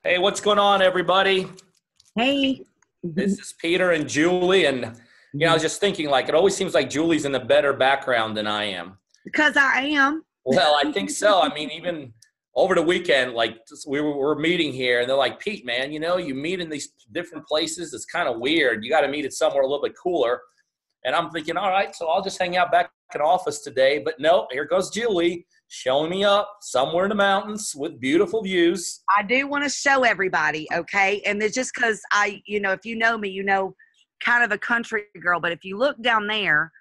Hey, what's going on, everybody? Hey. This is Peter and Julie, and I was just thinking, like, it always seems like Julie's in the better background than I am. Because I am. Well, I think so. I mean, even over the weekend, like, we're meeting here, and they're like, Pete, man, you meet in these different places. It's kind of weird. You got to meet at somewhere a little bit cooler. And I'm thinking, all right, so I'll just hang out back in office today. But no, here goes Julie showing me up somewhere in the mountains with beautiful views. I do want to show everybody, okay? And it's just because if you know me, kind of a country girl. But if you look down there,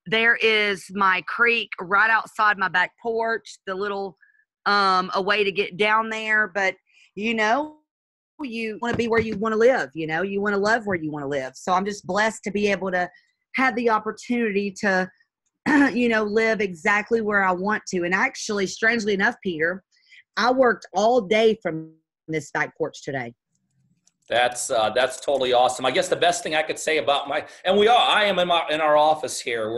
there is my creek right outside my back porch, the little a way to get down there. But, you want to be where you want to live, you want to love where you want to live. So I'm just blessed to be able to have the opportunity to live exactly where I want to. And actually, strangely enough, Peter, I worked all day from this back porch today. That's totally awesome. I guess the best thing I could say about I am in our office here.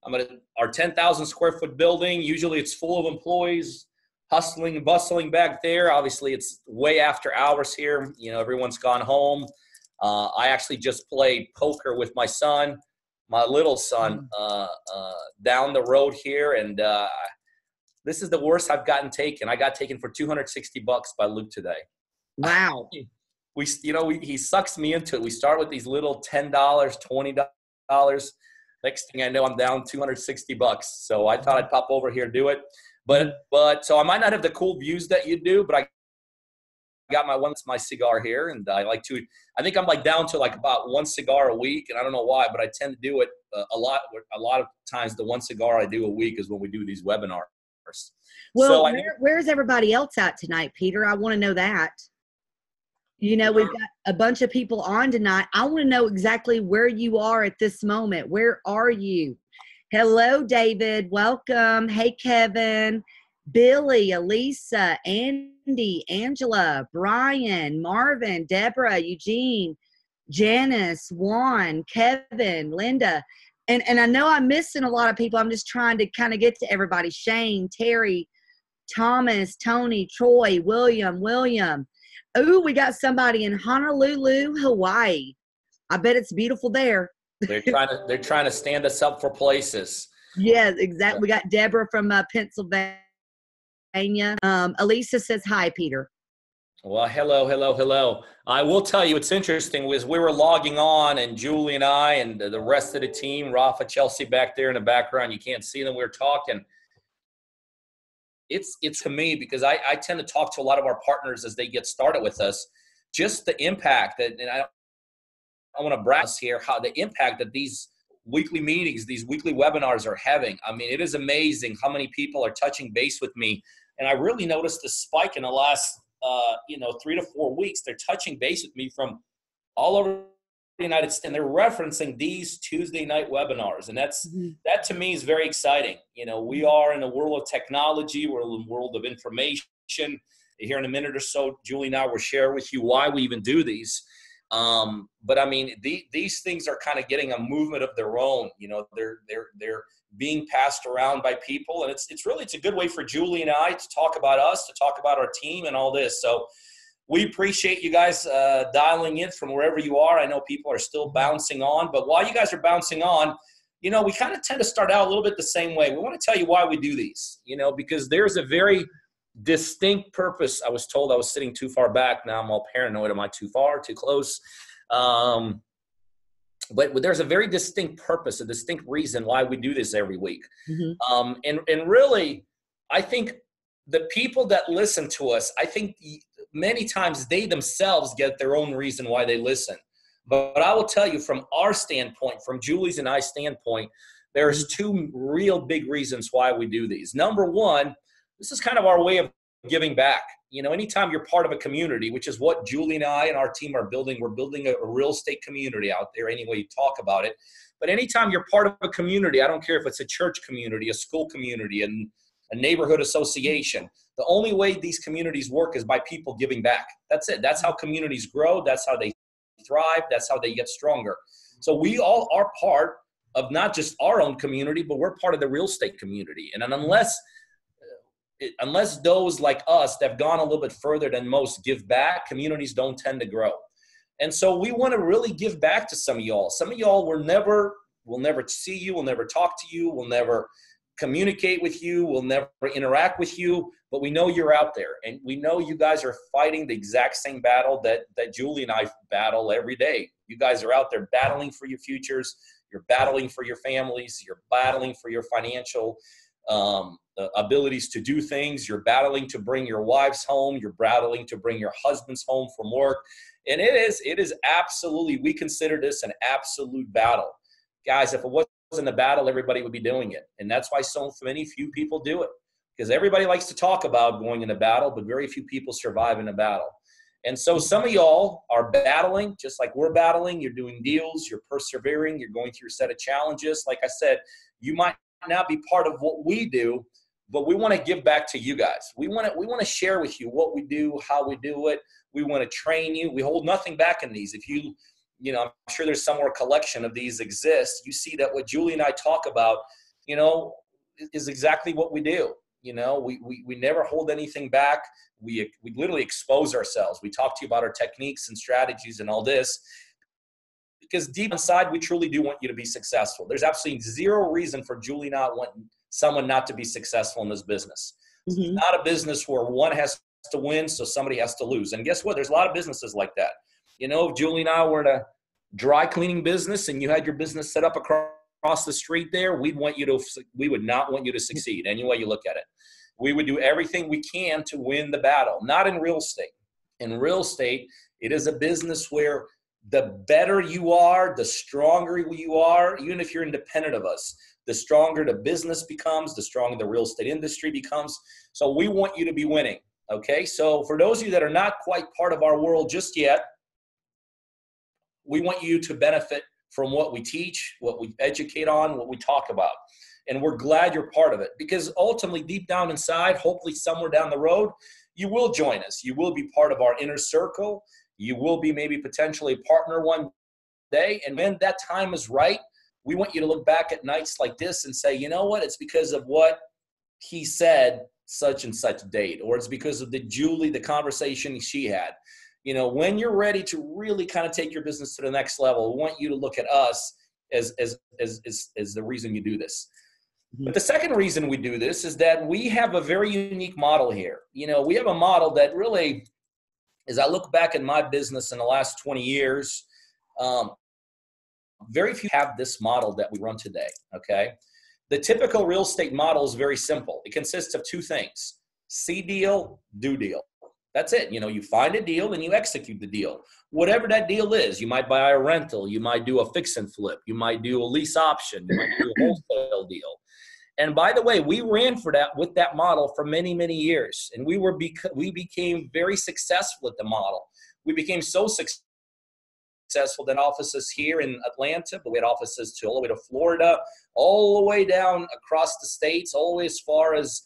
I'm at our 10,000 square foot building. Usually it's full of employees hustling and bustling back there. Obviously it's way after hours here. Everyone's gone home. I actually just played poker with my son, my little son, down the road here. And this is the worst I've gotten taken. I got taken for $260 by Luke today. Wow. He sucks me into it. We start with these little $10, $20. Next thing I know, I'm down $260. So I thought I'd pop over here and do it. But so I might not have the cool views that you do, but I got my cigar here, and I think I'm like down to like about one cigar a week, and I don't know why, but I tend to do it a lot. A lot of times, the one cigar I do a week is when we do these webinars. Well, where's everybody else at tonight, Peter? I want to know that. We've got a bunch of people on tonight. I want to know exactly where you are at this moment. Where are you? Hello, David. Welcome. Hey, Kevin, Billy, Elisa, Andy, Angela, Brian, Marvin, Deborah, Eugene, Janice, Juan, Kevin, Linda. And I know I'm missing a lot of people. I'm just trying to kind of get to everybody. Shane, Terry, Thomas, Tony, Troy, William. Oh, we got somebody in Honolulu, Hawaii. I bet it's beautiful there. They're trying to stand us up for places. Yes, exactly. We got Deborah from Pennsylvania. Elisa says hi, Peter. Well, hello. I will tell you, it's interesting as we were logging on, and Julie and I and the rest of the team, Rafa, Chelsea back there in the background, you can't see them. We were talking. It's to me, because I tend to talk to a lot of our partners as they get started with us, just the impact that, and I want to brag here, how the impact that these weekly meetings, these weekly webinars are having. I mean, it is amazing how many people are touching base with me. And I really noticed the spike in the last, 3 to 4 weeks. They're touching base with me from all over the United States, and they're referencing these Tuesday night webinars. And that to me is very exciting. We are in a world of technology. We're in a world of information. Here in a minute or so, Julie and I will share with you why we even do these. But I mean, these things are kind of getting a movement of their own. They're being passed around by people, and it's a good way for Julie and I to talk about us, to talk about our team and all this. So we appreciate you guys dialing in from wherever you are. I know people are still bouncing on, but while you guys are bouncing on, we kind of tend to start out a little bit the same way. We want to tell you why we do these, because there's a very distinct purpose. I was told I was sitting too far back. Now I'm all paranoid. Am I too far, too close? But there's a very distinct purpose, a distinct reason why we do this every week. Mm-hmm. And really, I think the people that listen to us, I think many times they themselves get their own reason why they listen. But I will tell you, from our standpoint, from Julie's and I's standpoint, there's two real big reasons why we do these. Number one, this is kind of our way of giving back. Anytime you're part of a community, which is what Julie and I and our team are building, we're building a real estate community out there any way you talk about it. But anytime you're part of a community, I don't care if it's a church community, a school community, and a neighborhood association, the only way these communities work is by people giving back. That's it. That's how communities grow. That's how they thrive. That's how they get stronger. So we all are part of not just our own community, but we're part of the real estate community. And unless unless those like us that have gone a little bit further than most give back, communities don't tend to grow. And so we want to really give back to some of y'all. Some of y'all will never see you, will never talk to you, will never communicate with you, will never interact with you, but we know you're out there. And we know you guys are fighting the exact same battle that Julie and I battle every day. You guys are out there battling for your futures. You're battling for your families. You're battling for your financial abilities to do things. You're battling to bring your wives home. You're battling to bring your husbands home from work. And it is absolutely, we consider this an absolute battle. Guys, if it wasn't a battle, everybody would be doing it. And that's why so many few people do it. Because everybody likes to talk about going into battle, but very few people survive in a battle. And so some of y'all are battling, just like we're battling. You're doing deals, you're persevering, you're going through a set of challenges. Like I said, you might not be part of what we do, but we want to give back to you guys. We want to share with you what we do, how we do it. We want to train you. We hold nothing back in these. If you know, I'm sure there's somewhere a collection of these exists. You see that what Julie and I talk about, you know, is exactly what we do. You know, we never hold anything back. We literally expose ourselves. We talk to you about our techniques and strategies and all this, because deep inside, we truly do want you to be successful. There's absolutely zero reason for Julie not wanting someone not to be successful in this business. Mm-hmm. It's not a business where one has to win, so somebody has to lose. And guess what? There's a lot of businesses like that. You know, if Julie and I were in a dry cleaning business and you had your business set up across the street there, we would not want you to succeed any way you look at it. We would do everything we can to win the battle. Not in real estate. In real estate, it is a business where the better you are, the stronger you are, even if you're independent of us, the stronger the business becomes, the stronger the real estate industry becomes. So we want you to be winning. Okay, so for those of you that are not quite part of our world just yet, we want you to benefit from what we teach, what we educate on, what we talk about. And we're glad you're part of it, because ultimately deep down inside, hopefully somewhere down the road, you will join us. You will be part of our inner circle. You will be maybe potentially a partner one day. And when that time is right, we want you to look back at nights like this and say, you know what, it's because of what he said such and such date, or it's because of the conversation she had. You know, when you're ready to really kind of take your business to the next level, we want you to look at us as the reason you do this. Mm-hmm. But the second reason we do this is that we have a very unique model here. You know, we have a model that really, as I look back at my business in the last 20 years, very few have this model that we run today, okay? The typical real estate model is very simple. It consists of two things: see deal, do deal. That's it. You know, you find a deal and you execute the deal. Whatever that deal is, you might buy a rental, you might do a fix and flip, you might do a lease option, you might do a wholesale deal. And by the way, we ran with that model for many, many years. And we became very successful at the model. We became so successful that offices here in Atlanta, but we had offices all the way to Florida, all the way down across the states, all the way as far as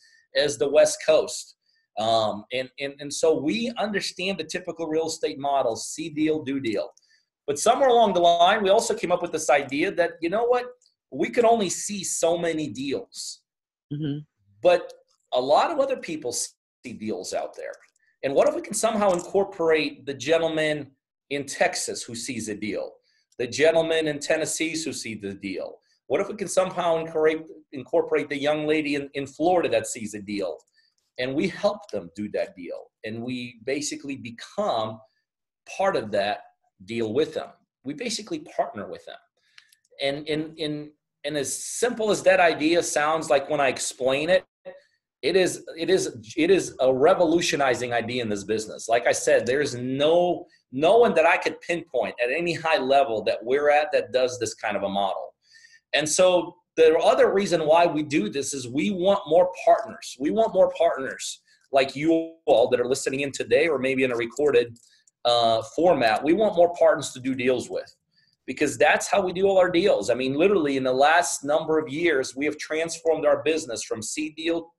the West Coast. And so we understand the typical real estate model: see deal, do deal. But somewhere along the line, we also came up with this idea that, you know what, we could only see so many deals. Mm-hmm. But a lot of other people see deals out there. And what if we can somehow incorporate the gentleman in Texas who sees a deal, the gentleman in Tennessee who sees the deal? What if we can somehow incorporate the young lady in Florida that sees a deal? And we help them do that deal. And we basically become part of that deal with them. We basically partner with them. And as simple as that idea sounds like when I explain it, it is a revolutionizing idea in this business. Like I said, there's no one that I could pinpoint at any high level that we're at that does this kind of a model. And so the other reason why we do this is we want more partners. We want more partners like you all that are listening in today, or maybe in a recorded format. We want more partners to do deals with, because that's how we do all our deals. I mean, literally in the last number of years, we have transformed our business from see deal,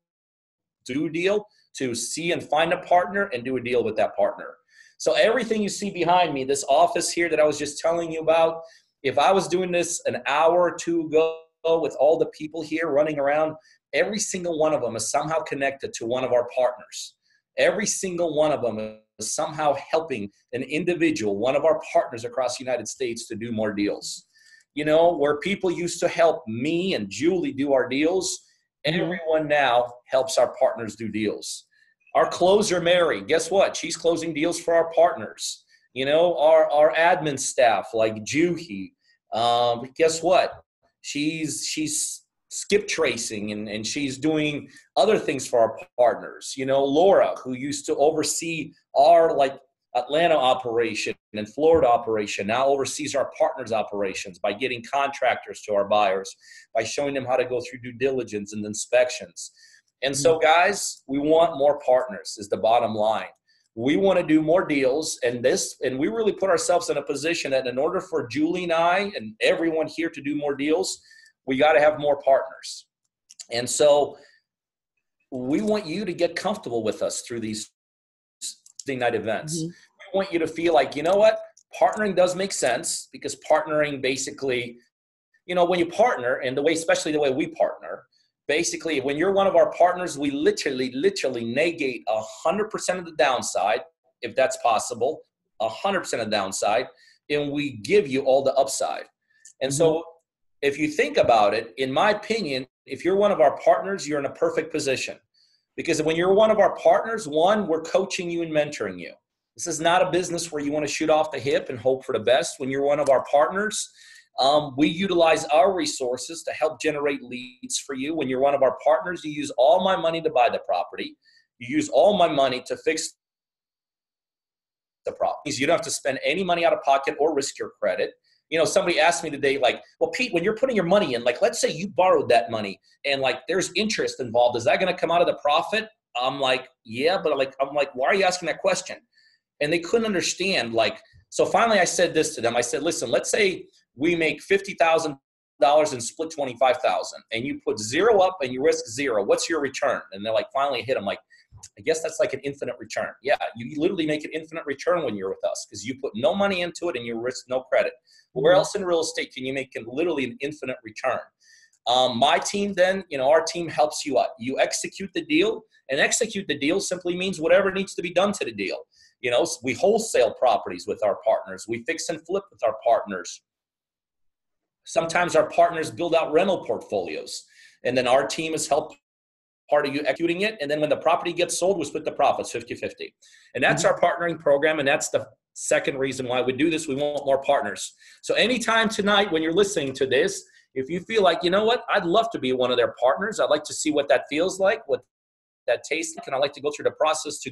do deal, to see and find a partner and do a deal with that partner. So everything you see behind me, this office here that I was just telling you about, if I was doing this an hour or two ago, with all the people here running around, every single one of them is somehow connected to one of our partners. Every single one of them is somehow helping an individual, one of our partners across the United States, to do more deals. You know, where people used to help me and Julie do our deals, everyone now helps our partners do deals. Our closer, Mary, guess what? She's closing deals for our partners. You know, our admin staff like Juhi, guess what? She's skip tracing and she's doing other things for our partners. You know, Laura, who used to oversee our like Atlanta operation and Florida operation, now oversees our partners' operations by getting contractors to our buyers, by showing them how to go through due diligence and inspections. And so, guys, we want more partners is the bottom line. We want to do more deals, and we really put ourselves in a position that in order for Julie and I and everyone here to do more deals, we got to have more partners. And so we want you to get comfortable with us through these night events. We want you to feel like, you know what, partnering does make sense, because partnering basically, you know, when you partner, and the way, especially the way we partner, basically when you're one of our partners, we literally negate 100% of the downside, if that's possible, 100% of the downside, and we give you all the upside. And so if you think about it, in my opinion, if you're one of our partners, you're in a perfect position. Because when you're one of our partners, one, we're coaching you and mentoring you. This is not a business where you want to shoot off the hip and hope for the best. When you're one of our partners, we utilize our resources to help generate leads for you. When you're one of our partners, you use all my money to buy the property. You use all my money to fix the properties. You don't have to spend any money out of pocket or risk your credit. You know, somebody asked me today, like, well, Pete, when you're putting your money in, like, let's say you borrowed that money and like there's interest involved. Is that going to come out of the profit? I'm like, yeah, but I'm like, why are you asking that question? And they couldn't understand. Like, so finally I said this to them. I said, listen, let's say we make $50,000 and split $25,000 and you put zero up and you risk zero. What's your return? And they're like, finally hit them like, I guess that's like an infinite return. Yeah, you literally make an infinite return when you're with us because you put no money into it and you risk no credit. Where else in real estate can you make literally an infinite return? My team then, you know, our team helps you out. You execute the deal, and execute the deal simply means whatever needs to be done to the deal. You know, we wholesale properties with our partners. We fix and flip with our partners. Sometimes our partners build out rental portfolios, and then our team has helped part of you executing it. And then when the property gets sold, we split the profits 50-50. And that's our partnering program. And that's the second reason why we do this. We want more partners. So anytime tonight when you're listening to this, if you feel like, you know what, I'd love to be one of their partners. I'd like to see what that feels like, what that tastes like. And I'd like to go through the process to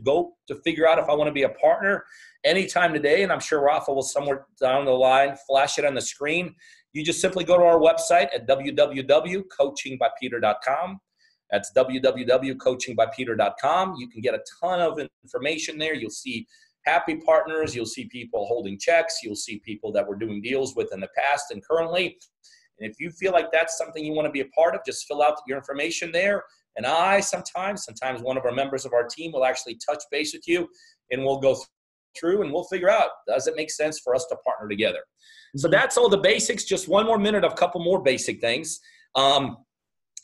figure out if I want to be a partner anytime today. And I'm sure Rafa will somewhere down the line flash it on the screen. You just simply go to our website at www.coachingbypeter.com. That's www.coachingbypeter.com. You can get a ton of information there. You'll see happy partners. You'll see people holding checks. You'll see people that we're doing deals with in the past and currently. And if you feel like that's something you want to be a part of, just fill out your information there. And sometimes one of our members of our team will actually touch base with you, and we'll go through and we'll figure out, does it make sense for us to partner together? So that's all the basics. Just one more minute of a couple more basic things.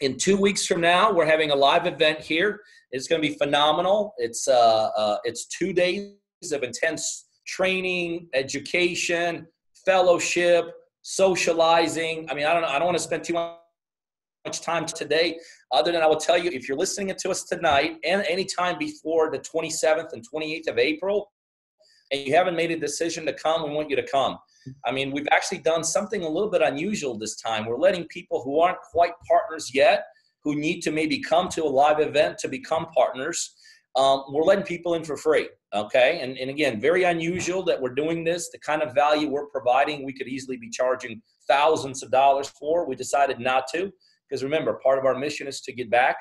In 2 weeks from now, we're having a live event here. It's going to be phenomenal. It's 2 days of intense training, education, fellowship, socializing. I mean, I don't want to spend too much time today, other than I will tell you, if you're listening to us tonight and anytime before the 27th and 28th of April, and you haven't made a decision to come, we want you to come. I mean, we've actually done something a little bit unusual this time. We're letting people who aren't quite partners yet, who need to maybe come to a live event to become partners, we're letting people in for free, okay? And again, very unusual that we're doing this. The kind of value we're providing, we could easily be charging thousands of dollars for. We decided not to, because remember, part of our mission is to give back.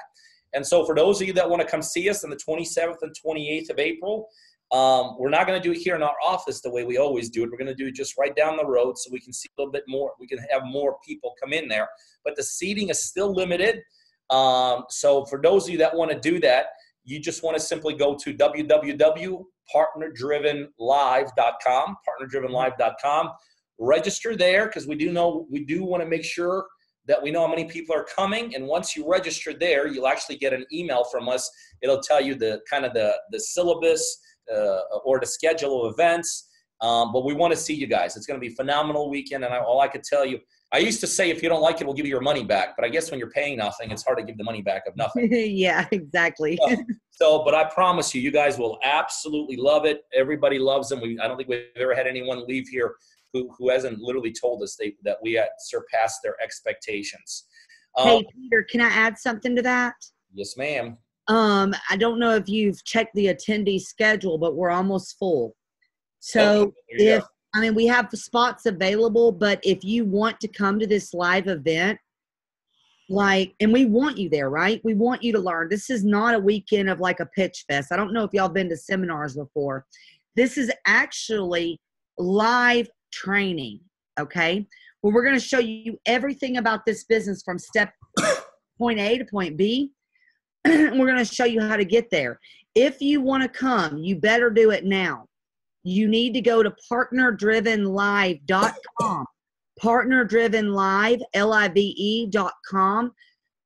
And so for those of you that want to come see us on the 27th and 28th of April, we're not going to do it here in our office the way we always do it. We're going to do it just right down the road so we can see a little bit more. We can have more people come in there. But the seating is still limited. So for those of you that want to do that, you just want to simply go to www.partnerdrivenlive.com, partnerdrivenlive.com. Register there, because we do want to make sure that we know how many people are coming. And once you register there, you'll actually get an email from us. It'll tell you the kind of the syllabus or the schedule of events. But we want to see you guys. It's going to be a phenomenal weekend. And all I could tell you, I used to say, if you don't like it, we'll give you your money back. But I guess when you're paying nothing, it's hard to give the money back of nothing. Yeah, exactly. But I promise you, you guys will absolutely love it. Everybody loves them. I don't think we've ever had anyone leave here who hasn't literally told us that we had surpassed their expectations. Hey, Peter, can I add something to that? Yes, ma'am. I don't know if you've checked the attendee schedule, but we're almost full. So we have spots available, but if you want to come to this live event, and we want you there, right? We want you to learn. This is not a weekend of like a pitch fest. I don't know if y'all been to seminars before. This is actually live training, okay? Well, we're going to show you everything about this business from point A to point B. We're going to show you how to get there. If you want to come, you better do it now. You need to go to partnerdrivenlive.com, partnerdrivenlive, live.com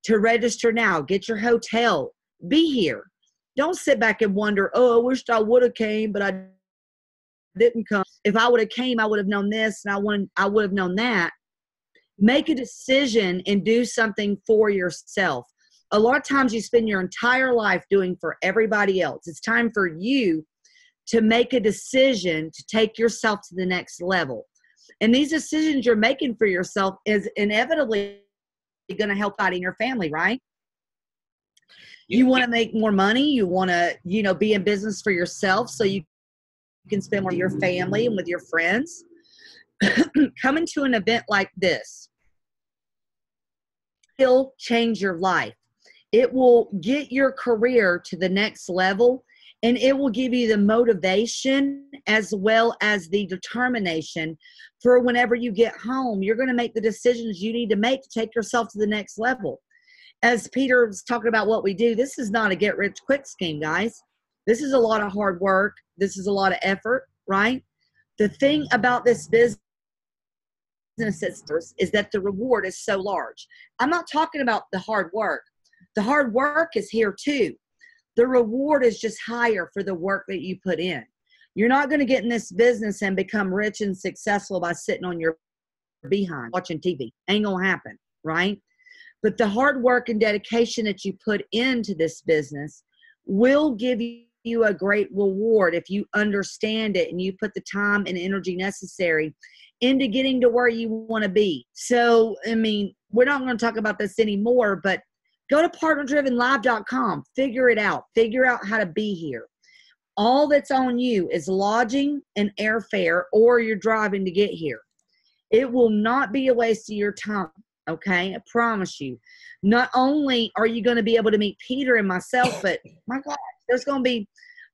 to register now. Get your hotel. Be here. Don't sit back and wonder, oh, I wished I would have came, but I didn't come. If I would have came, I would have known this, and I would have known that. Make a decision and do something for yourself. A lot of times you spend your entire life doing for everybody else. It's time for you to make a decision to take yourself to the next level. And these decisions you're making for yourself is inevitably going to help out in your family, right? You want to make more money. You want to, be in business for yourself so you can spend more with your family and with your friends. Coming to an event like this will change your life. It will get your career to the next level, and it will give you the motivation as well as the determination for whenever you get home, you're going to make the decisions you need to make to take yourself to the next level. As Peter was talking about what we do, this is not a get-rich-quick scheme, guys. This is a lot of hard work. This is a lot of effort, right? The thing about this business is that the reward is so large. I'm not talking about the hard work. The hard work is here too. The reward is just higher for the work that you put in. You're not going to get in this business and become rich and successful by sitting on your behind watching TV. Ain't going to happen, right? But the hard work and dedication that you put into this business will give you a great reward if you understand it and you put the time and energy necessary into getting to where you want to be. So, we're not going to talk about this anymore, but go to partnerdrivenlive.com. Figure it out. Figure out how to be here. All that's on you is lodging and airfare, or you're driving to get here. It will not be a waste of your time, okay? I promise you. Not only are you going to be able to meet Peter and myself, but my God, there's going to be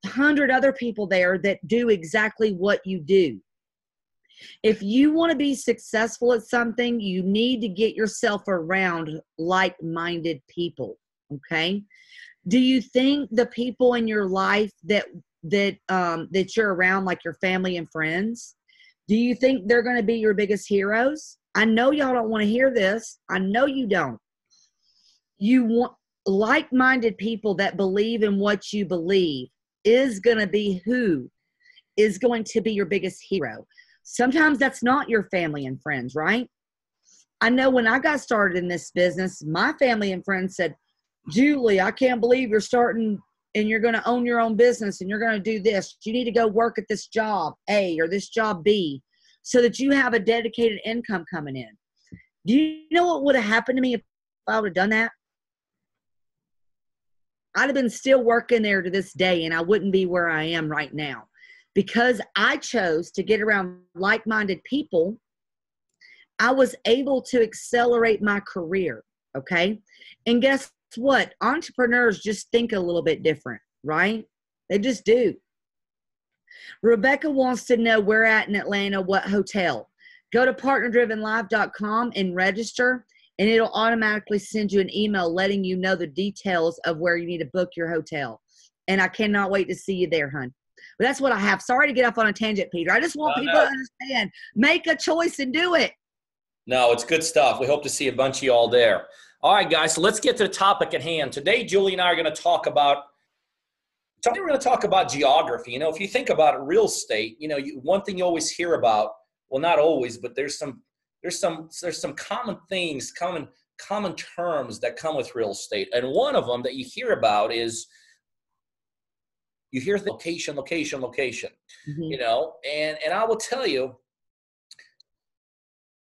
100 other people there that do exactly what you do. If you want to be successful at something, you need to get yourself around like-minded people, okay? Do you think the people in your life that you're around, like your family and friends, do you think they're going to be your biggest heroes? I know y'all don't want to hear this. I know you don't. You want like-minded people that believe in what you believe is going to be who is going to be your biggest hero. Sometimes that's not your family and friends, right? I know when I got started in this business, my family and friends said, Julie, I can't believe you're starting and you're going to own your own business and you're going to do this. You need to go work at this job A or this job B so that you have a dedicated income coming in. Do you know what would have happened to me if I would have done that? I'd have been still working there to this day, and I wouldn't be where I am right now. Because I chose to get around like-minded people, I was able to accelerate my career, okay? And guess what? Entrepreneurs just think a little bit different, right? They just do. Rebecca wants to know where at in Atlanta, what hotel. Go to partnerdrivenlive.com and register, and it'll automatically send you an email letting you know the details of where you need to book your hotel. And I cannot wait to see you there, hon. But that's what I have. Sorry to get off on a tangent, Peter. I just want people to understand. Make a choice and do it. No, it's good stuff. We hope to see a bunch of you all there. All right, guys, so let's get to the topic at hand. Today, Julie and I are going to talk about geography. You know, if you think about it, real estate, you know, one thing you always hear about, well, not always, but there's some common things, common terms that come with real estate. And one of them that you hear about is you hear the location, you know, and I will tell you,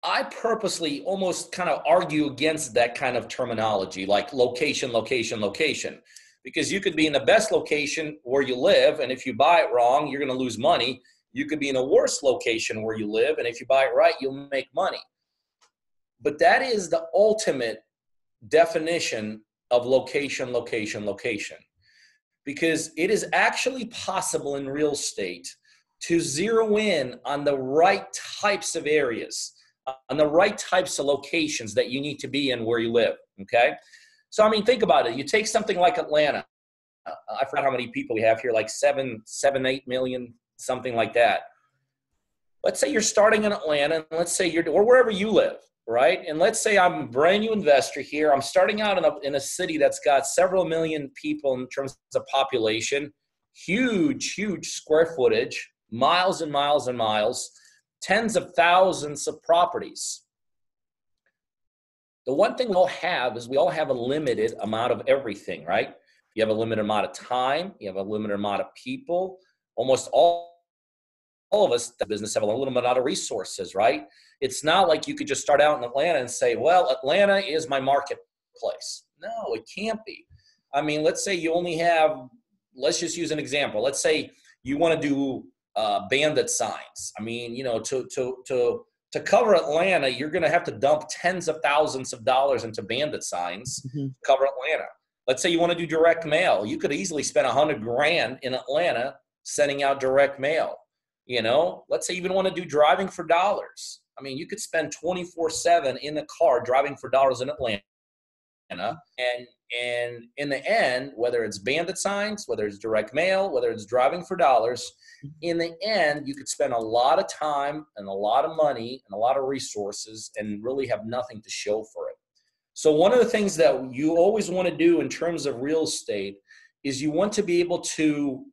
I purposely almost kind of argue against that kind of terminology, like location, because you could be in the best location where you live, and if you buy it wrong, you're going to lose money. You could be in a worse location where you live, and if you buy it right, you'll make money. But that is the ultimate definition of location, because it is actually possible in real estate to zero in on the right types of areas, on the right types of locations that you need to be in where you live, okay? So, I mean, think about it. You take something like Atlanta. I forgot how many people we have here, like 8 million, something like that. Let's say you're starting in Atlanta, and let's say or wherever you live, right? And let's say I'm a brand new investor here. I'm starting out in a city that's got several million people in terms of population, huge square footage, miles and miles and miles, tens of thousands of properties. The one thing we all have is we all have a limited amount of everything, right? You have a limited amount of time. You have a limited amount of people. Almost all of us in business have a limited amount of resources, right? It's not like you could just start out in Atlanta and say, well, Atlanta is my marketplace. No, it can't be. I mean, let's say you only have, let's just use an example. Let's say you want to do bandit signs. I mean, you know, to cover Atlanta, you're going to have to dump tens of thousands of dollars into bandit signs to cover Atlanta. Let's say you want to do direct mail. You could easily spend $100,000 in Atlanta sending out direct mail. You know, let's say you even want to do driving for dollars. I mean, you could spend 24/7 in the car driving for dollars in Atlanta. And in the end, whether it's bandit signs, whether it's direct mail, whether it's driving for dollars, in the end, you could spend a lot of time and a lot of money and a lot of resources and really have nothing to show for it. So one of the things that you always want to do in terms of real estate is you want to be able to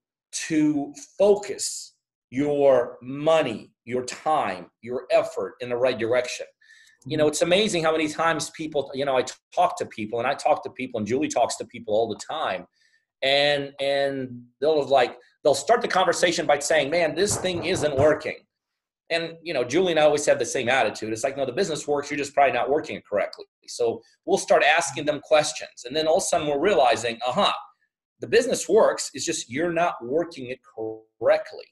focus your money, your time, your effort in the right direction. You know, it's amazing how many times people, you know, I talk to people and Julie talks to people all the time. And they'll start the conversation by saying, man, this thing isn't working. And, you know, Julie and I always have the same attitude. It's like, no, the business works. You're just probably not working it correctly. So we'll start asking them questions. And then all of a sudden we're realizing, the business works. It's just you're not working it correctly.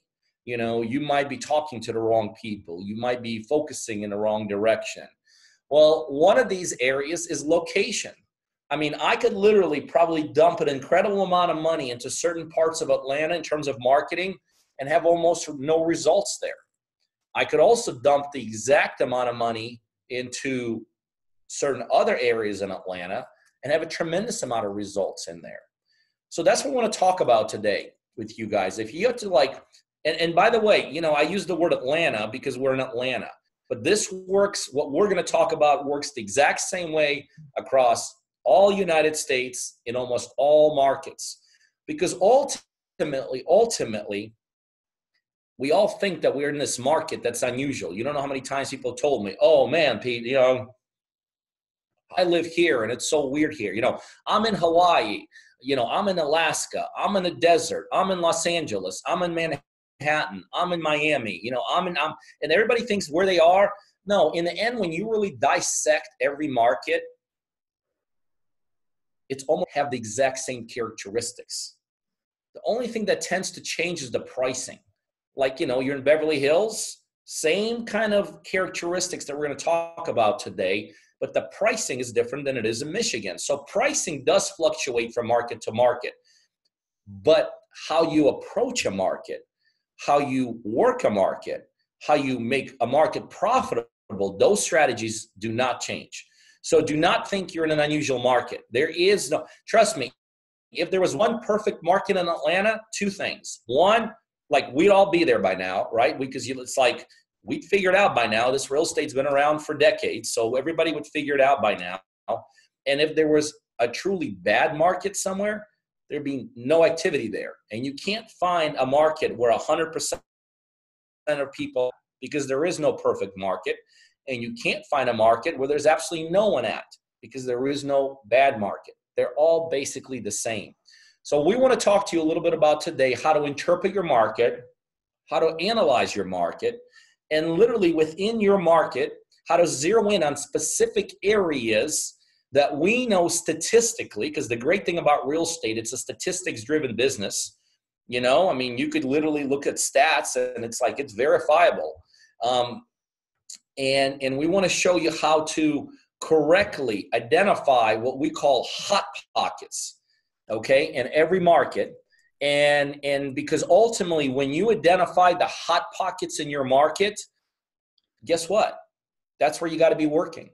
You know, you might be talking to the wrong people. You might be focusing in the wrong direction. Well, one of these areas is location. I mean, I could literally probably dump an incredible amount of money into certain parts of Atlanta in terms of marketing and have almost no results there. I could also dump the exact amount of money into certain other areas in Atlanta and have a tremendous amount of results in there. So that's what we want to talk about today with you guys. If you have to and by the way, you know, I use the word Atlanta because we're in Atlanta, but this works, what we're going to talk about works the exact same way across all United States in almost all markets, because ultimately, we all think that we're in this market that's unusual. You don't know how many times people told me, oh man, Pete, you know, I live here and it's so weird here. You know, I'm in Hawaii, you know, I'm in Alaska, I'm in the desert, I'm in Los Angeles, I'm in Manhattan, I'm in Miami, you know, and everybody thinks where they are. No, in the end, when you really dissect every market, it's almost have the exact same characteristics. The only thing that tends to change is the pricing. Like, you know, you're in Beverly Hills, same kind of characteristics that we're going to talk about today, but the pricing is different than it is in Michigan. So pricing does fluctuate from market to market, but how you approach a market, how you work a market, how you make a market profitable, those strategies do not change. So do not think you're in an unusual market. There is no, trust me, if there was one perfect market in Atlanta, two things. One, like we'd all be there by now, right? Because it's like we'd figure it out by now. This real estate's been around for decades, so everybody would figure it out by now. And if there was a truly bad market somewhere, there'd be no activity there. And you can't find a market where 100% of people, because there is no perfect market, and you can't find a market where there's absolutely no one at, because there is no bad market. They're all basically the same. So we want to talk to you a little bit about today how to interpret your market, how to analyze your market, and literally within your market, how to zero in on specific areas that we know statistically, because the great thing about real estate, it's a statistics-driven business. You know, I mean, you could literally look at stats and it's like, it's verifiable. And we want to show you how to correctly identify what we call hot pockets, okay, in every market. And because ultimately, when you identify the hot pockets in your market, guess what? That's where you got to be working.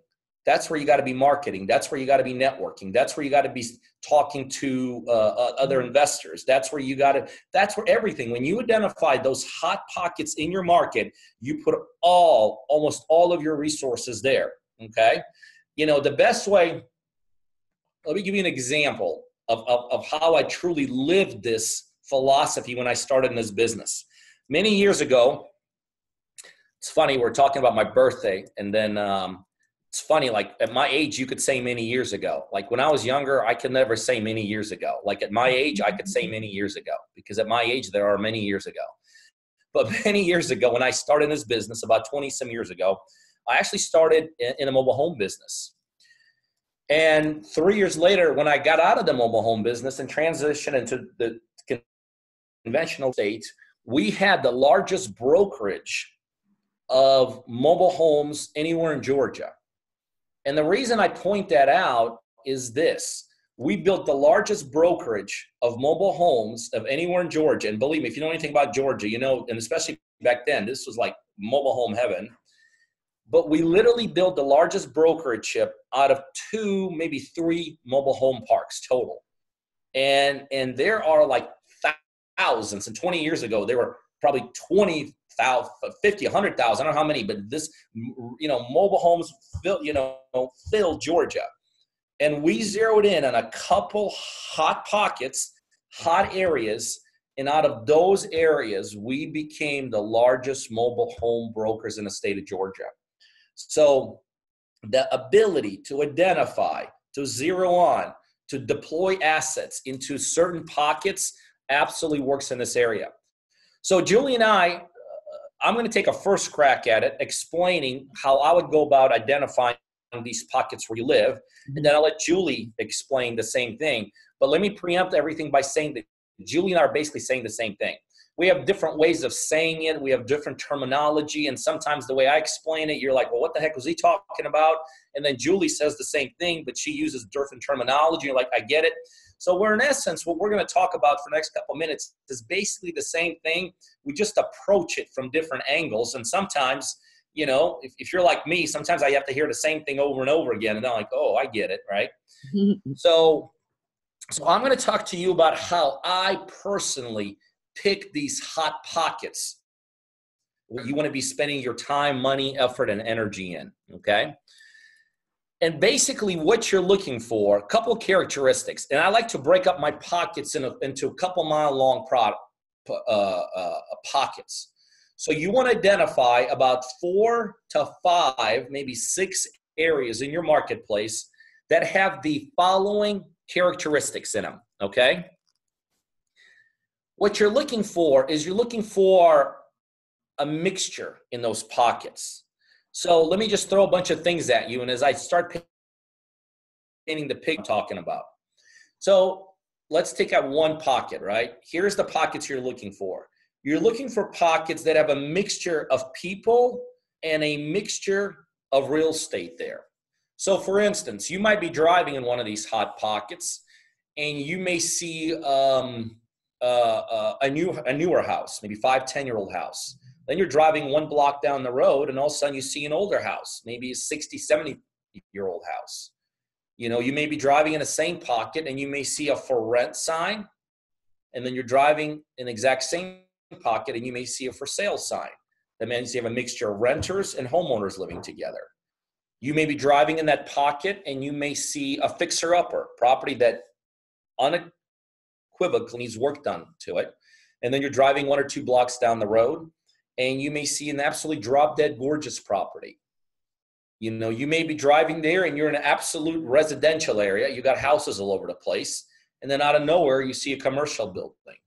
That's where you got to be marketing. That's where you got to be networking. That's where you got to be talking to other investors. That's where that's where everything, when you identify those hot pockets in your market, you put almost all of your resources there, okay? You know, the best way, let me give you an example of how I truly lived this philosophy when I started in this business. Many years ago, it's funny, we're talking about my birthday, and then it's funny, like at my age, you could say many years ago. Like when I was younger, I could never say many years ago. Like at my age, I could say many years ago, because at my age, there are many years ago. But many years ago, when I started this business, about 20 some years ago, I actually started in a mobile home business. And 3 years later, when I got out of the mobile home business and transitioned into the conventional state, we had the largest brokerage of mobile homes anywhere in Georgia. And the reason I point that out is this. We built the largest brokerage of mobile homes of anywhere in Georgia. And believe me, if you know anything about Georgia, you know, and especially back then, this was like mobile home heaven. But we literally built the largest brokerage out of 2, maybe 3 mobile home parks total. And there are like thousands. And 20 years ago, there were probably 20,000, 50, 100,000, I don't know how many, but this, you know, mobile homes filled Georgia. And we zeroed in on a couple hot pockets, hot areas, and out of those areas, we became the largest mobile home brokers in the state of Georgia. So the ability to identify, to zero on, to deploy assets into certain pockets absolutely works in this area. So Julie and I'm going to take a first crack at it, explaining how I would go about identifying these pockets where you live. And then I'll let Julie explain the same thing. But let me preempt everything by saying that Julie and I are basically saying the same thing. We have different ways of saying it. We have different terminology. And sometimes the way I explain it, you're like, well, what the heck was he talking about? And then Julie says the same thing, but she uses different terminology. You're like, I get it. So we're in essence, what we're going to talk about for the next couple minutes is basically the same thing. We just approach it from different angles. And sometimes, you know, if you're like me, sometimes I have to hear the same thing over and over again. And I'm like, oh, I get it, right? So I'm going to talk to you about how I personally pick these hot pockets where you want to be spending your time, money, effort, and energy in, okay? And basically what you're looking for, a couple of characteristics, and I like to break up my pockets into a couple mile-long pockets. So you want to identify about 4 to 5, maybe 6 areas in your marketplace that have the following characteristics in them, okay? What you're looking for is you're looking for a mixture in those pockets. So let me just throw a bunch of things at you, and as I start painting the picture I'm talking about. So let's take out one pocket, right? Here's the pockets you're looking for. You're looking for pockets that have a mixture of people and a mixture of real estate there. So for instance, you might be driving in one of these hot pockets, and you may see a newer house, maybe 5-10-year-old house. Then you're driving one block down the road, and all of a sudden you see an older house, maybe a 60, 70-year-old house. You know, you may be driving in the same pocket, and you may see a for rent sign, and then you're driving in the exact same pocket, and you may see a for sale sign. That means you have a mixture of renters and homeowners living together. You may be driving in that pocket and you may see a fixer-upper property that unequivocally needs work done to it. And then you're driving 1 or 2 blocks down the road and you may see an absolutely drop-dead gorgeous property. You know, you may be driving there and you're in an absolute residential area. You got houses all over the place. And then out of nowhere, you see a commercial building.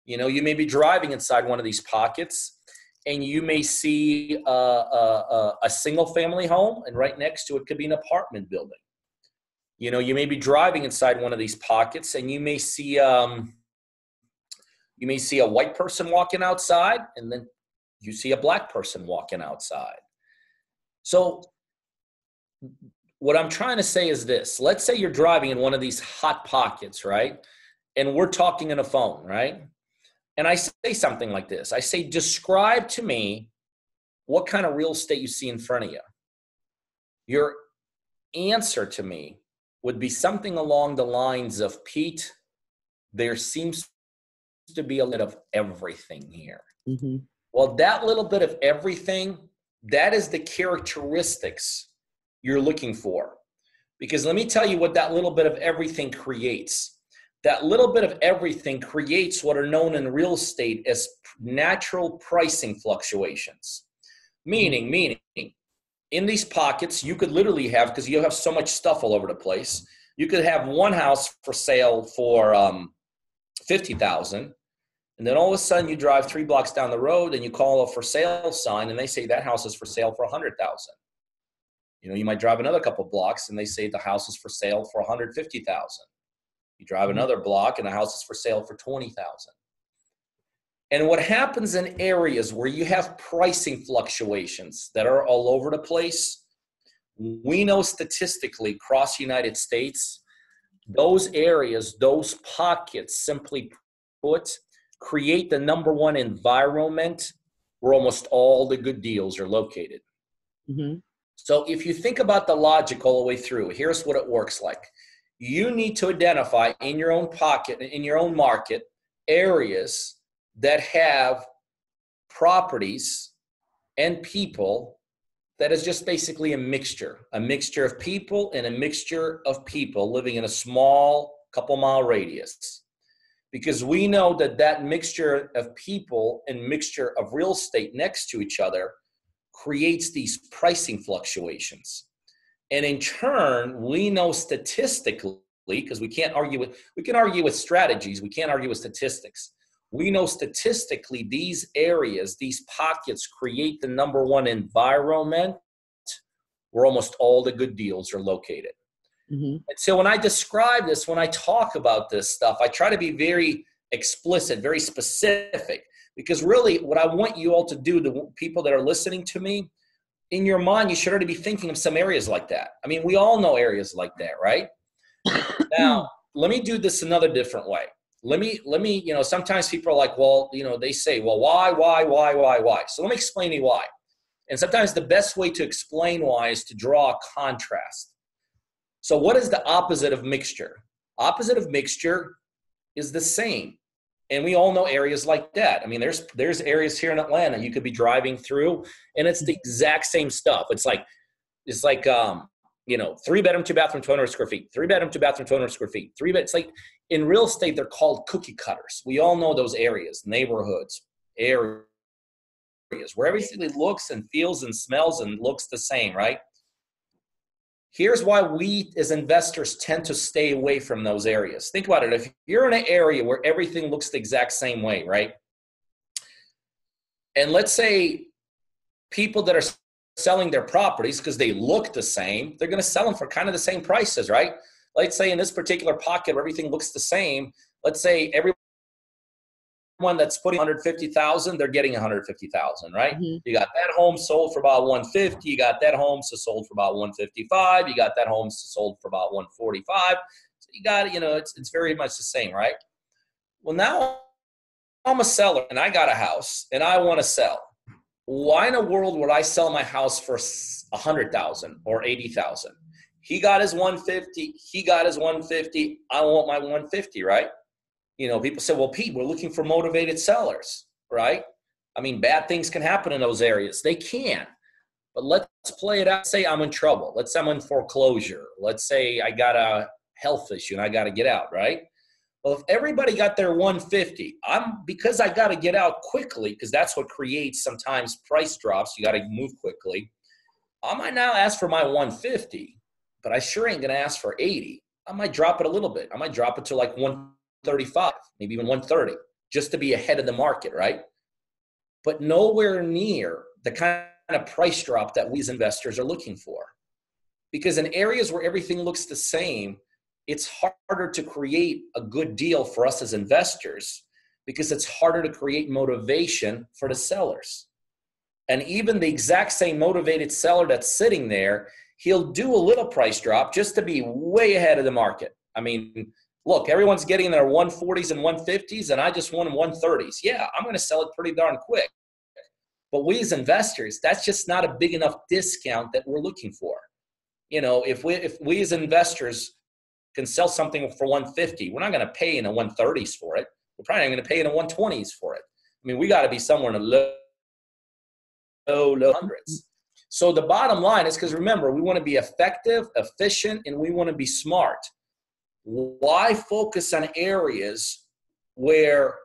You know, you may be driving inside one of these pockets and you may see a single family home, and right next to it could be an apartment building. You know, you may be driving inside one of these pockets and you may see a white person walking outside, and then you see a black person walking outside. So what I'm trying to say is this. Let's say you're driving in one of these hot pockets, right? And we're talking on a phone, right? And I say something like this. I say, describe to me what kind of real estate you see in front of you. Your answer to me would be something along the lines of, Pete, there seems to be a little of everything here. Mm-hmm. Well, that little bit of everything, that is the characteristics you're looking for. Because let me tell you what that little bit of everything creates. That little bit of everything creates what are known in real estate as natural pricing fluctuations. Meaning, in these pockets, you could literally have, because you have so much stuff all over the place, you could have one house for sale for $50,000, and then all of a sudden you drive 3 blocks down the road and you call a for sale sign and they say that house is for sale for $100,000. You know, you might drive another couple blocks and they say the house is for sale for $150,000. You drive another block and the house is for sale for $20,000. And what happens in areas where you have pricing fluctuations that are all over the place, we know statistically across the United States, those areas, those pockets, simply put, create the number one environment where almost all the good deals are located. Mm-hmm. So if you think about the logic all the way through, here's what it works like. You need to identify in your own pocket, in your own market, areas that have properties and people that is just basically a mixture of people and a mixture of people living in a small couple mile radius. Because we know that that mixture of people and mixture of real estate next to each other creates these pricing fluctuations. And in turn, we know statistically, because we can argue with strategies, we can't argue with statistics. We know statistically these areas, these pockets create the number one environment where almost all the good deals are located. Mm-hmm. And so when I describe this, when I talk about this stuff, I try to be very explicit, very specific, because really what I want you all to do, the people that are listening to me, in your mind, you should already be thinking of some areas like that. I mean, we all know areas like that, right? Now, let me do this another different way. Let me, you know, sometimes people are like, well, you know, they say, well, why? So let me explain to you why. And sometimes the best way to explain why is to draw a contrast. So what is the opposite of mixture? Opposite of mixture is the same. And we all know areas like that. I mean, there's areas here in Atlanta you could be driving through, and it's the exact same stuff. It's like, you know, 3-bedroom, 2-bathroom, 200 square feet. 3-bedroom, 2-bathroom, 200 square feet. It's like in real estate, they're called cookie cutters. We all know those areas, neighborhoods, areas where everything looks and feels and smells and looks the same, right? Here's why we as investors tend to stay away from those areas. Think about it. If you're in an area where everything looks the exact same way, right? And let's say people that are selling their properties because they look the same, they're going to sell them for kind of the same prices, right? Let's say in this particular pocket where everything looks the same, let's say everyone that's putting $150,000, they're getting $150,000, right? Mm-hmm. You got that home sold for about $150,000. You got that home sold for about $155,000. You got that home sold for about $145,000. So you got it. You know, it's very much the same, right? Well, now I'm a seller and I got a house and I want to sell. Why in the world would I sell my house for $100,000 or $80,000? He got his $150,000. He got his $150,000. I want my $150,000, right? You know, people say, well, Pete, we're looking for motivated sellers, right? I mean, bad things can happen in those areas. They can. But let's play it out. Say I'm in trouble. Let's say I'm in foreclosure. Let's say I got a health issue and I got to get out, right? Well, if everybody got their 150, because I got to get out quickly, because that's what creates sometimes price drops. You got to move quickly. I might now ask for my 150, but I sure ain't going to ask for 80. I might drop it a little bit. I might drop it to like 135, maybe even 130, just to be ahead of the market, right? But nowhere near the kind of price drop that we as investors are looking for. Because in areas where everything looks the same, it's harder to create a good deal for us as investors because it's harder to create motivation for the sellers. And even the exact same motivated seller that's sitting there, he'll do a little price drop just to be way ahead of the market. I mean, look, everyone's getting their 140s and 150s, and I just want 130s. Yeah, I'm going to sell it pretty darn quick. But we as investors, that's just not a big enough discount that we're looking for. You know, if we as investors can sell something for 150, we're not going to pay in the 130s for it. We're probably not going to pay in the 120s for it. I mean, we got to be somewhere in the low hundreds. So the bottom line is, because remember, we want to be effective, efficient, and we want to be smart. Why focus on areas where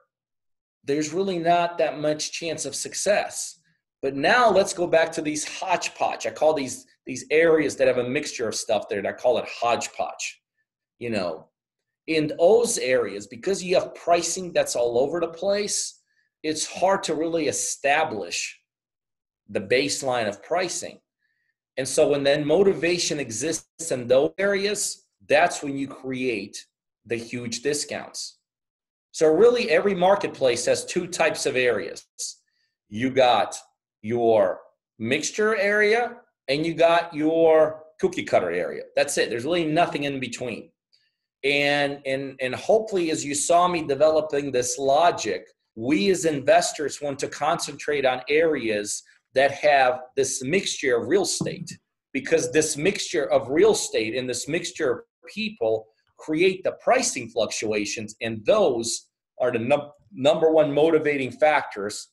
there's really not that much chance of success? But now let's go back to these hodgepodge. I call these areas that have a mixture of stuff there, and I call it hodgepodge. You know, in those areas, because you have pricing that's all over the place, it's hard to really establish the baseline of pricing. And so when then motivation exists in those areas, that's when you create the huge discounts. So really every marketplace has two types of areas. You got your mixture area and you got your cookie cutter area. That's it. There's really nothing in between. And hopefully, as you saw me developing this logic, we as investors want to concentrate on areas that have this mixture of real estate, because this mixture of real estate and this mixture of people create the pricing fluctuations, and those are the number one motivating factors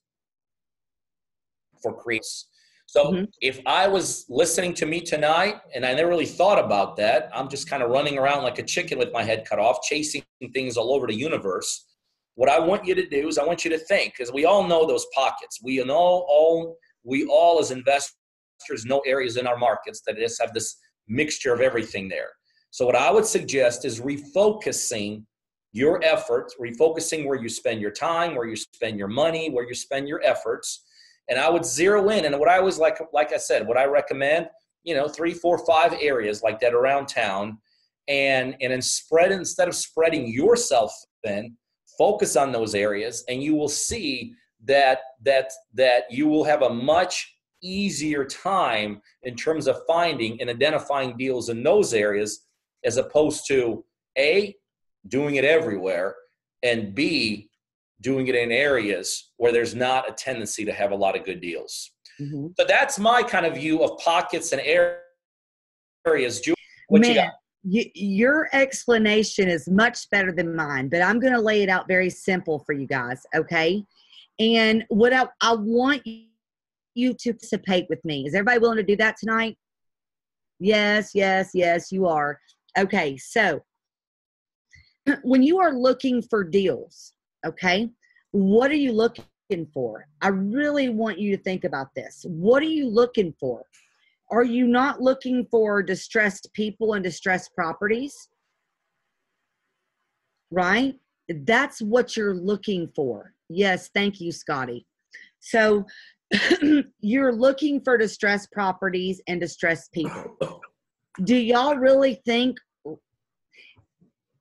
for creators. So if I was listening to me tonight and I never really thought about that, I'm just kind of running around like a chicken with my head cut off, chasing things all over the universe. What I want you to do is I want you to think, because we all know those pockets. We all as investors know areas in our markets that just have this mixture of everything there. So what I would suggest is refocusing your efforts, refocusing where you spend your time, where you spend your money, where you spend your efforts. And I would zero in, and what I always like I said, what I recommend, 3, 4, 5 areas like that around town, and then instead of spreading yourself thin, focus on those areas, and you will see that you will have a much easier time in terms of finding and identifying deals in those areas, as opposed to A, doing it everywhere, and B, doing it in areas where there's not a tendency to have a lot of good deals. So that's my kind of view of pockets and areas. What you got? Your explanation is much better than mine, but I'm going to lay it out very simple for you guys, okay? And what I want you to participate with me. Is everybody willing to do that tonight? Yes, you are. Okay, so when you are looking for deals, okay, what are you looking for? I really want you to think about this. What are you looking for? Are you not looking for distressed people and distressed properties? Right? That's what you're looking for. Yes, thank you, Scotty. So you're looking for distressed properties and distressed people. Do y'all really think,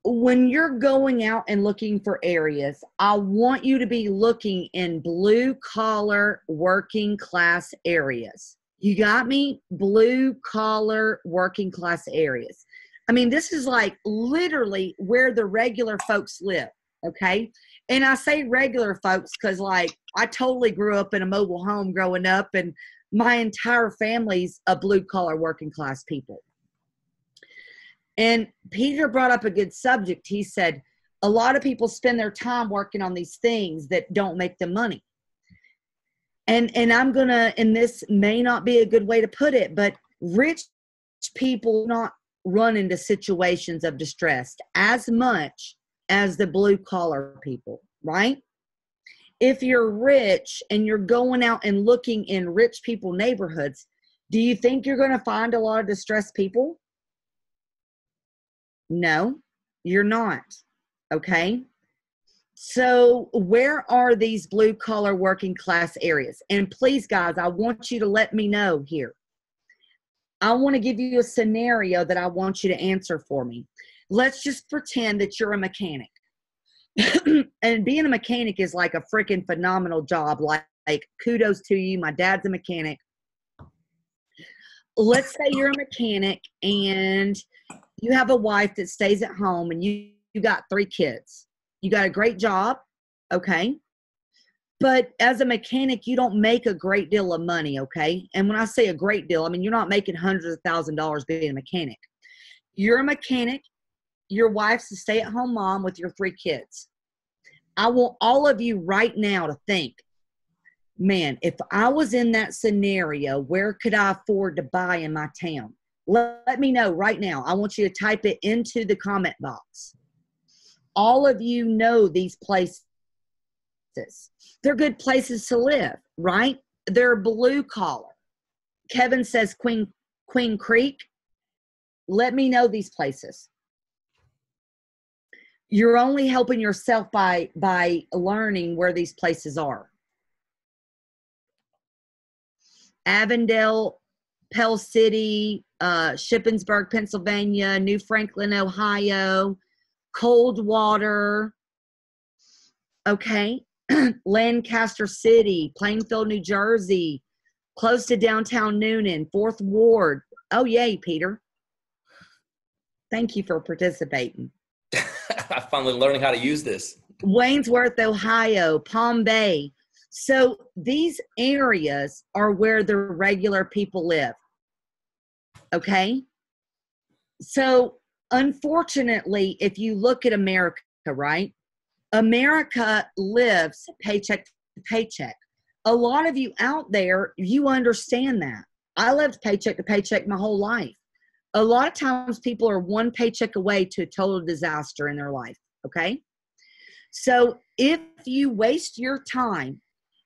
when you're going out and looking for areas, I want you to be looking in blue collar working class areas? You got me? Blue collar working class areas. I mean, this is like literally where the regular folks live, okay? And I say regular folks because, like, I totally grew up in a mobile home growing up, and my entire family's a blue collar working class people. And Peter brought up a good subject. He said, a lot of people spend their time working on these things that don't make them money. And I'm gonna, and this may not be a good way to put it, but rich people not run into situations of distress as much as the blue collar people, right? If you're rich and you're going out and looking in rich people neighborhoods, do you think you're going to find a lot of distressed people? No, you're not. Okay. So where are these blue collar working class areas? And please, guys, I want you to let me know here. I want to give you a scenario that I want you to answer for me. Let's just pretend that you're a mechanic. And being a mechanic is like a freaking phenomenal job. Like kudos to you. My dad's a mechanic. Let's say you're a mechanic and you have a wife that stays at home and you got 3 kids. You got a great job, okay? But as a mechanic, you don't make a great deal of money, okay? And when I say a great deal, I mean you're not making hundreds of $1,000s being a mechanic. You're a mechanic. Your wife's a stay-at-home mom with your 3 kids. I want all of you right now to think, man, if I was in that scenario, where could I afford to buy in my town? Let me know right now. I want you to type it into the comment box. All of you know these places. They're good places to live, right? They're blue collar. Kevin says Queen Creek. Let me know these places. You're only helping yourself by learning where these places are. Avondale, Pell City, Shippensburg, Pennsylvania, New Franklin, Ohio, Coldwater, okay, Lancaster City, Plainfield, New Jersey, close to downtown Noonan, 4th Ward. Oh, yay, Peter. Thank you for participating. I'm finally learning how to use this. Waynesworth, Ohio, Palm Bay. So these areas are where the regular people live. Okay? So unfortunately, if you look at America, right? America lives paycheck to paycheck. A lot of you out there, you understand that. I lived paycheck to paycheck my whole life. A lot of times people are one paycheck away to a total disaster in their life, okay? So if you waste your time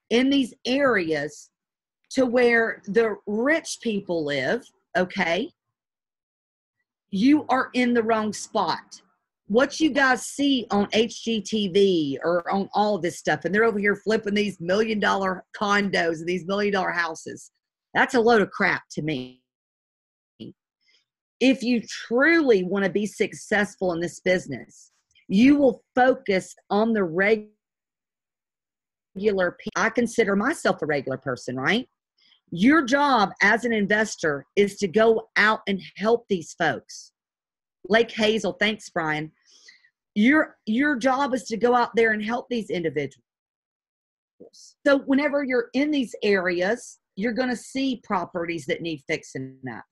in these areas to where the rich people live, okay, you are in the wrong spot. What you guys see on HGTV or on all of this stuff, and they're over here flipping these $1 million condos and these $1 million houses, that's a load of crap to me. If you truly want to be successful in this business, you will focus on the regular people. I consider myself a regular person, right? Your job as an investor is to go out and help these folks. Lake Hazel, thanks, Brian. Your job is to go out there and help these individuals. So whenever you're in these areas, you're going to see properties that need fixing up.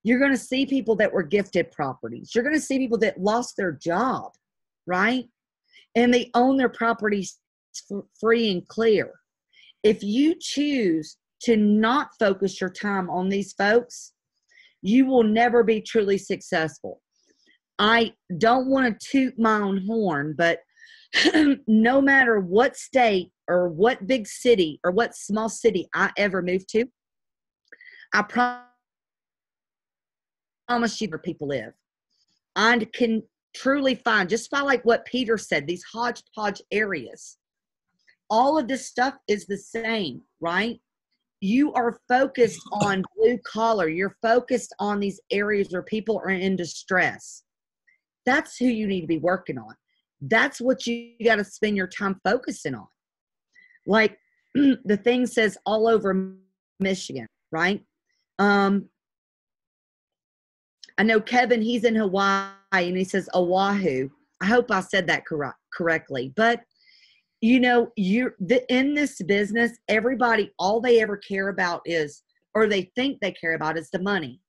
You're going to see people that were gifted properties. You're going to see people that lost their job, right? And they own their properties free and clear. If you choose to not focus your time on these folks, you will never be truly successful. I don't want to toot my own horn, but no matter what state or what big city or what small city I ever moved to, I promise you where people live. I can truly find, just by like what Peter said, these hodgepodge areas. All of this stuff is the same, right? You are focused on blue collar. You're focused on these areas where people are in distress. That's who you need to be working on. That's what you got to spend your time focusing on. Like the thing says all over Michigan, right? I know Kevin, he's in Hawaii and he says Oahu. I hope I said that correctly. But, you know, in this business, everybody, all they ever care about is, or they think they care about is the money.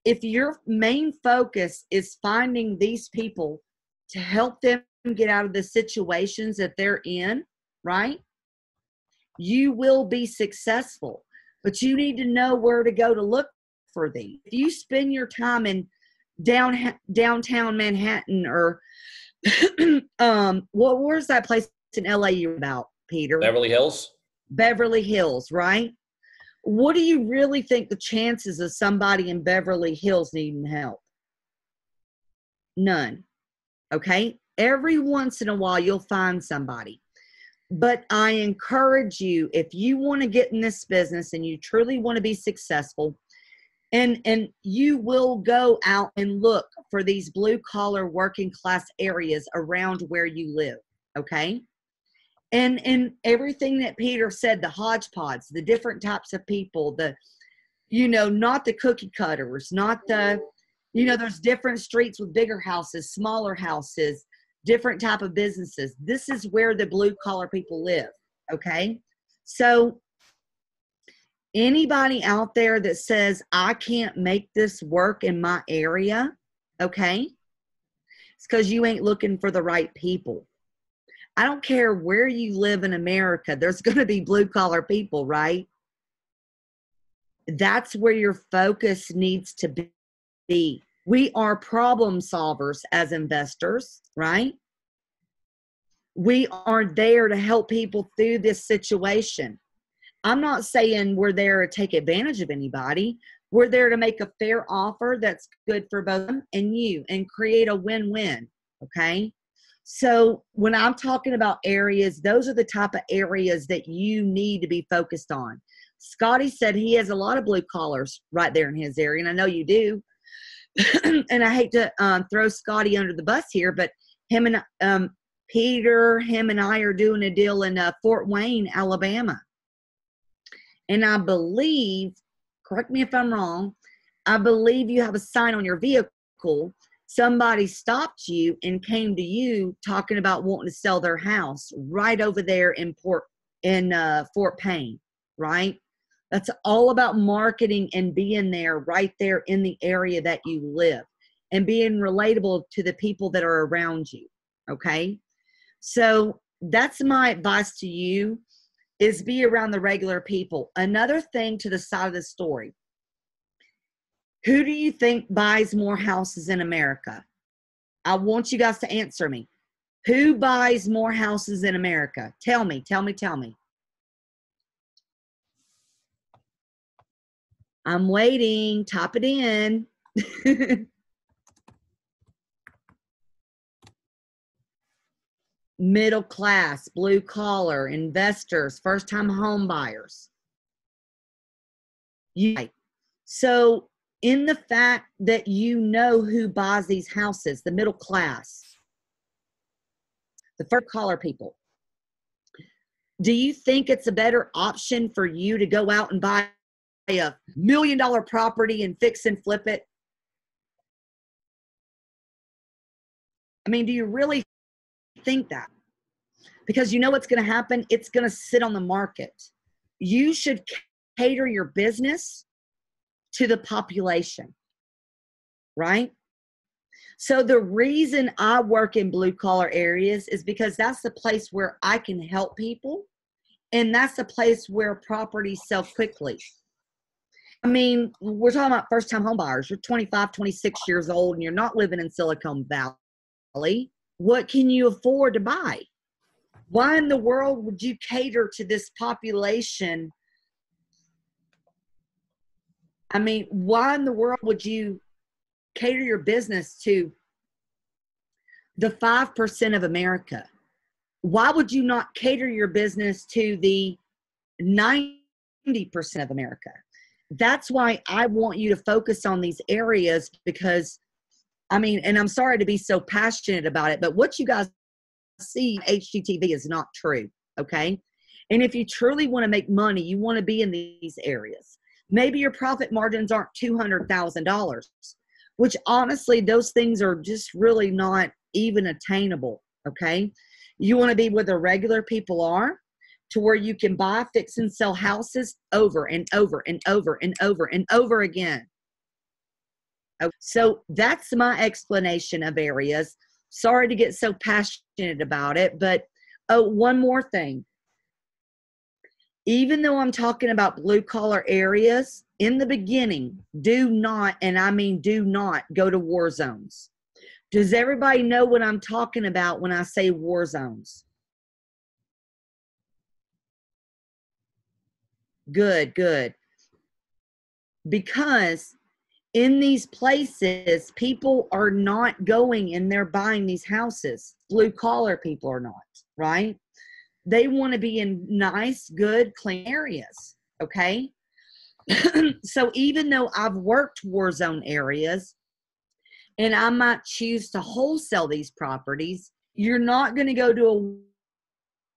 If your main focus is finding these people to help them get out of the situations that they're in, right? you will be successful. But you need to know where to go to look for these. If you spend your time in downtown Manhattan or where's that place in LA you're about, Peter? Beverly Hills. Beverly Hills, right? What do you really think the chances of somebody in Beverly Hills needing help? None. Okay? Every once in a while, you'll find somebody. But I encourage you, if you want to get in this business and you truly want to be successful, and you will go out and look for these blue-collar working class areas around where you live, okay? And everything that Peter said, the hodgepodge, the different types of people, not the cookie cutters, not the, there's different streets with bigger houses, smaller houses, different type of businesses. This is where the blue collar people live. Okay. So anybody out there that says, I can't make this work in my area. Okay. It's because you ain't looking for the right people. I don't care where you live in America. There's going to be blue collar people, right? That's where your focus needs to be. We are problem solvers as investors, right? We are there to help people through this situation. I'm not saying we're there to take advantage of anybody. We're there to make a fair offer that's good for both them and you and create a win-win, okay? So when I'm talking about areas, those are the type of areas that you need to be focused on. Scotty said he has a lot of blue collars right there in his area, and I know you do. And I hate to throw Scotty under the bus here, but him and Peter, him and I are doing a deal in Fort Wayne, Alabama. And I believe, correct me if I'm wrong, I believe you have a sign on your vehicle. Somebody stopped you and came to you talking about wanting to sell their house right over there in Fort Payne, right? That's all about marketing and being there right there in the area that you live and being relatable to the people that are around you, okay? So that's my advice to you, is be around the regular people. Another thing to the side of the story, who do you think buys more houses in America? I want you guys to answer me. Who buys more houses in America? Tell me. I'm waiting. Type it in. Middle class, blue collar, investors, first-time home buyers. So in the fact that you know who buys these houses, the middle class, the first collar people, do you think it's a better option for you to go out and buy a $1 million property and fix and flip it? I mean, do you really think that? Because you know what's going to happen? It's going to sit on the market. You should cater your business to the population, right? So the reason I work in blue collar areas is because that's the place where I can help people, and that's the place where properties sell quickly. I mean, we're talking about first-time home buyers. You're 25, 26 years old, and you're not living in Silicon Valley. What can you afford to buy? Why in the world would you cater to this population? I mean, why in the world would you cater your business to the 5% of America? Why would you not cater your business to the 90% of America? That's why I want you to focus on these areas, because, I mean, and I'm sorry to be so passionate about it, but what you guys see HGTV is not true, okay? And if you truly want to make money, you want to be in these areas. Maybe your profit margins aren't $200,000, which honestly, those things are just really not even attainable, okay? You want to be where the regular people are, to where you can buy, fix, and sell houses over and over and over and over and over again. So that's my explanation of areas. Sorry to get so passionate about it, but one more thing. Even though I'm talking about blue collar areas, in the beginning, do not, and I mean do not, go to war zones. Does everybody know what I'm talking about when I say war zones? Good, good. Because in these places, people are not going and they're buying these houses. Blue collar people are not, right? They want to be in nice, good, clean areas, okay? So even though I've worked war zone areas and I might choose to wholesale these properties, you're not going to go to a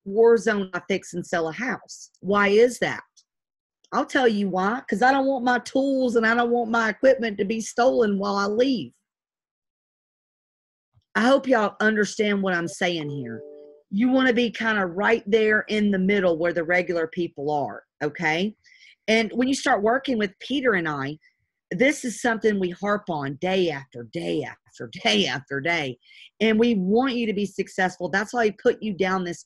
war zone to fix and sell a house. Why is that? I'll tell you why. Because I don't want my tools and I don't want my equipment to be stolen while I leave. I hope y'all understand what I'm saying here. You want to be kind of right there in the middle where the regular people are, okay? And when you start working with Peter and I, this is something we harp on day after day after day after day. And we want you to be successful. That's why we put you down this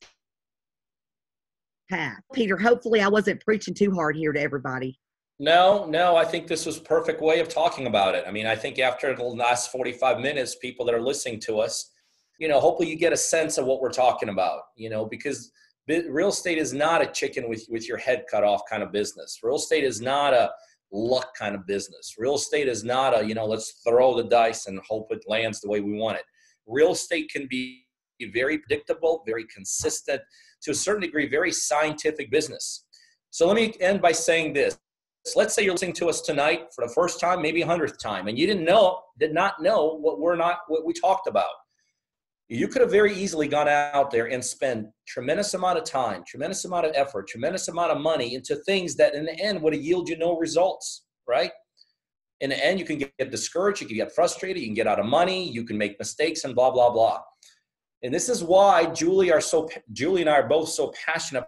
path. Peter, hopefully I wasn't preaching too hard here to everybody. No, I think this was a perfect way of talking about it. I mean, I think after the last 45 minutes, people that are listening to us, hopefully you get a sense of what we're talking about, because real estate is not a chicken with your head cut off kind of business. Real estate is not a luck kind of business. Real estate is not a, let's throw the dice and hope it lands the way we want it. Real estate can be very predictable, very consistent, to a certain degree, very scientific business. So let me end by saying this. Let's say you're listening to us tonight for the first time, maybe 100th time, and you did not know what we talked about. You could have very easily gone out there and spent tremendous amount of time, tremendous amount of effort, tremendous amount of money into things that in the end would have yielded you no results, right? In the end, you can get discouraged, you can get frustrated, you can get out of money, you can make mistakes and blah, blah, blah. And this is why Julie and I are both so passionate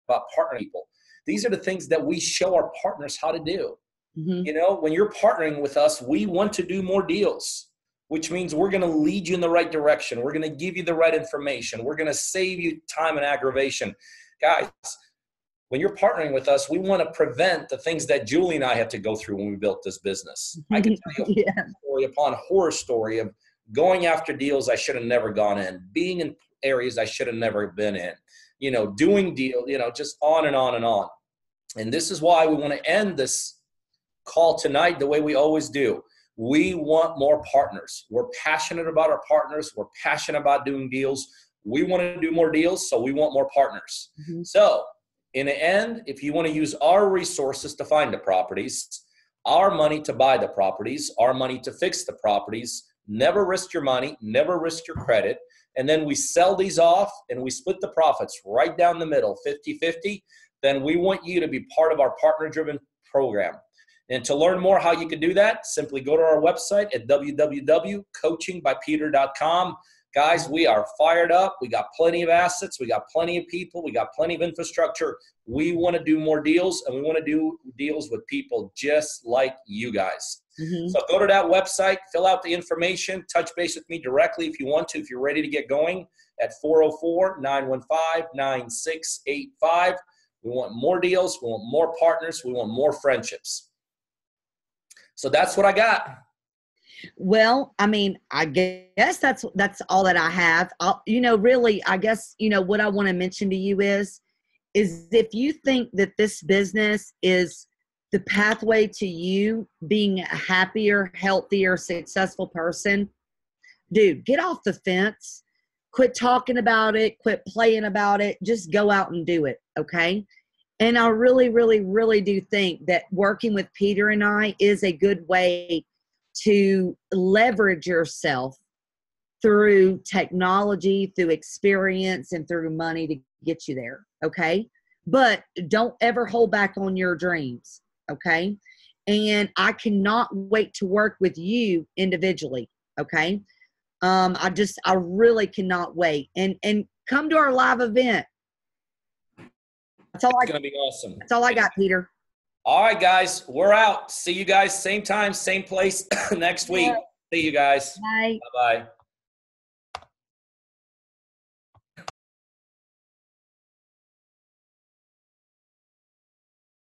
about partnering people. These are the things that we show our partners how to do. Mm-hmm. When you're partnering with us, we want to do more deals, which means we're going to lead you in the right direction. We're going to give you the right information. We're going to save you time and aggravation. Guys, when you're partnering with us, we want to prevent the things that Julie and I had to go through when we built this business. I can tell you horror story upon horror story of going after deals I should have never gone in, being in areas I should have never been in, doing deals, just on and on and on. And this is why we want to end this call tonight the way we always do. We want more partners. We're passionate about our partners. We're passionate about doing deals. We want to do more deals, so we want more partners. Mm-hmm. So in the end, if you want to use our resources to find the properties, our money to buy the properties, our money to fix the properties, never risk your money, never risk your credit, and then we sell these off and we split the profits right down the middle, 50-50, then we want you to be part of our partner-driven program. And to learn more how you can do that, simply go to our website at www.coachingbypeter.com. Guys, we are fired up. We got plenty of assets. We got plenty of people. We got plenty of infrastructure. We want to do more deals, and we want to do deals with people just like you guys. Mm-hmm. So go to that website, fill out the information, touch base with me directly if you want to, if you're ready to get going at 404-915-9685. We want more deals. We want more partners. We want more friendships. So that's what I got. Well, I mean, I guess that's all that I have. Really, I guess, what I want to mention to you is if you think that this business is the pathway to you being a happier, healthier, successful person, dude, get off the fence. Quit talking about it. Quit playing about it. Just go out and do it, okay? And I really, really, really do think that working with Peter and I is a good way to leverage yourself through technology, through experience, and through money to get you there, okay? But don't ever hold back on your dreams, okay? And I cannot wait to work with you individually, okay? I really cannot wait. And come to our live event. That's all. It's going to be awesome. That's all I got, Peter. All right, guys, we're out. See you guys same time, same place next week. See you guys. Bye. Bye-bye.